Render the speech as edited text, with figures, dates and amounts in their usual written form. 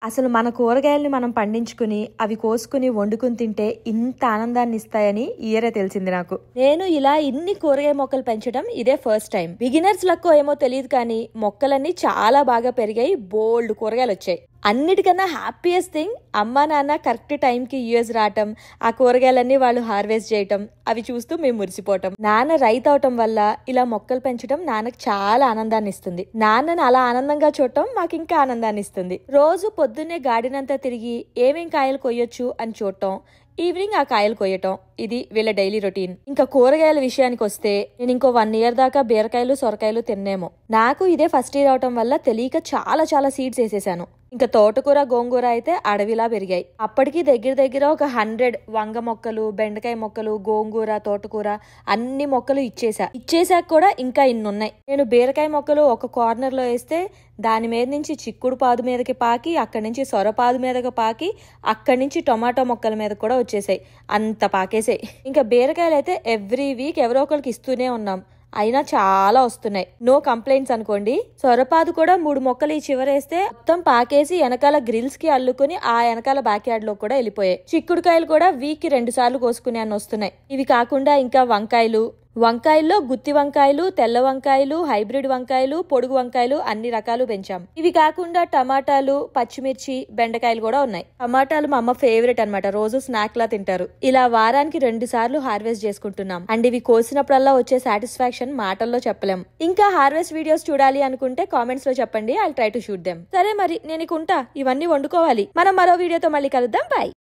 అసలు మన కూరగాయల్ని మనం పండించుకుని అవి కోసుకుని వండుకుని తింటే ఇంత ఆనందాన్ని ఇస్తాయని ఇయరే తెలిసింది నాకు. నేను ఇలా ఇన్ని కూరగాయ మొక్కలు పెంచడం ఇదే ఫస్ట్ టైం. బిగినర్స్ లక్కో ఏమో తెలియదు కానీ మొక్కలన్నీ చాలా బాగా పెరిగాయి, బోల్డ్ కూరగాయలు వచ్చాయి. అన్నిటికన్నా హ్యాపీయెస్ట్ థింగ్ అమ్మా నాన్న కరెక్ట్ టైంకి యూఎస్ రావటం, ఆ కూరగాయలన్నీ వాళ్ళు హార్వెస్ట్ చేయటం, అవి చూస్తూ మేము మురిసిపోవటం. నాన్న రైతు అవటం వల్ల ఇలా మొక్కలు పెంచడం నాన్నకు చాలా ఆనందాన్ని ఇస్తుంది. నాన్నని అలా ఆనందంగా చూడటం మాకు ఇంకా ఆనందాన్ని ఇస్తుంది. రోజు పొద్దున్నే గార్డెన్ అంతా తిరిగి ఏమేం కాయలు కొయ్యొచ్చు అని చూడటం, ఈవినింగ్ ఆ కాయలు కొయ్యటం, ఇది వీళ్ళ డైలీ రొటీన్. ఇంకా కూరగాయల విషయానికి వస్తే నేను ఇంకో 1 year దాకా బీరకాయలు సొరకాయలు తిన్నేమో. నాకు ఇదే ఫస్ట్ ఇయర్ అవటం వల్ల తెలియక చాలా సీడ్స్ వేసేసాను. ఇంకా తోటకూర గోంగూర అయితే అడవిలా పెరిగాయి. అప్పటికి దగ్గర ఒక 100 వంగ మొక్కలు, బెండకాయ మొక్కలు, గోంగూర, తోటకూర అన్ని మొక్కలు ఇచ్చేసాక కూడా ఇంకా ఇన్నున్నాయి. నేను బీరకాయ మొక్కలు ఒక కార్నర్ లో వేస్తే దాని మీద నుంచి చిక్కుడు పాదు మీదకి పాకి, అక్కడి నుంచి సొరపాదు మీదకి పాకి, అక్కడి నుంచి టొమాటో మొక్కల మీద కూడా వచ్చేసాయి. అంత పాకేసాయి. ఇంకా బీరకాయలు అయితే ఎవ్రీ వీక్ ఎవరో ఒకరికి ఇస్తూనే ఉన్నాం, అయినా చాలా వస్తున్నాయి. నో కంప్లైంట్స్ అనుకోండి. సొరపాదు కూడా 3 మొక్కలు ఈ చివరేస్తే మొత్తం పాకేసి వెనకాల గ్రిల్స్ కి అల్లుకుని ఆ వెనకాల బ్యాక్ యార్డ్ లో కూడా వెళ్ళిపోయాయి. చిక్కుడుకాయలు కూడా వీక్ కి 2 సార్లు కోసుకునే అన్ని వస్తున్నాయి. ఇవి కాకుండా ఇంకా వంకాయల్లో గుత్తి వంకాయలు, తెల్ల వంకాయలు, హైబ్రిడ్ వంకాయలు, పొడుగు వంకాయలు అన్ని రకాలు పెంచాం. ఇవి కాకుండా టమాటాలు, పచ్చిమిర్చి, బెండకాయలు కూడా ఉన్నాయి. టమాటాలు మా అమ్మ ఫేవరెట్ అన్నమాట, రోజు స్నాక్ లా తింటారు. ఇలా వారానికి 2 సార్లు హార్వెస్ట్ చేసుకుంటున్నాం. అండ్ ఇవి కోసినప్పుడల్లా వచ్చే సాటిస్ఫాక్షన్ మాటల్లో చెప్పలేం. ఇంకా హార్వెస్ట్ వీడియోస్ చూడాలి అనుకుంటే కామెంట్స్ లో చెప్పండి, I try to shoot them. సరే మరి నేను ఉంటా, ఇవన్నీ వండుకోవాలి. మనం మరో వీడియోతో మళ్ళీ కలుద్దాం. బాయ్.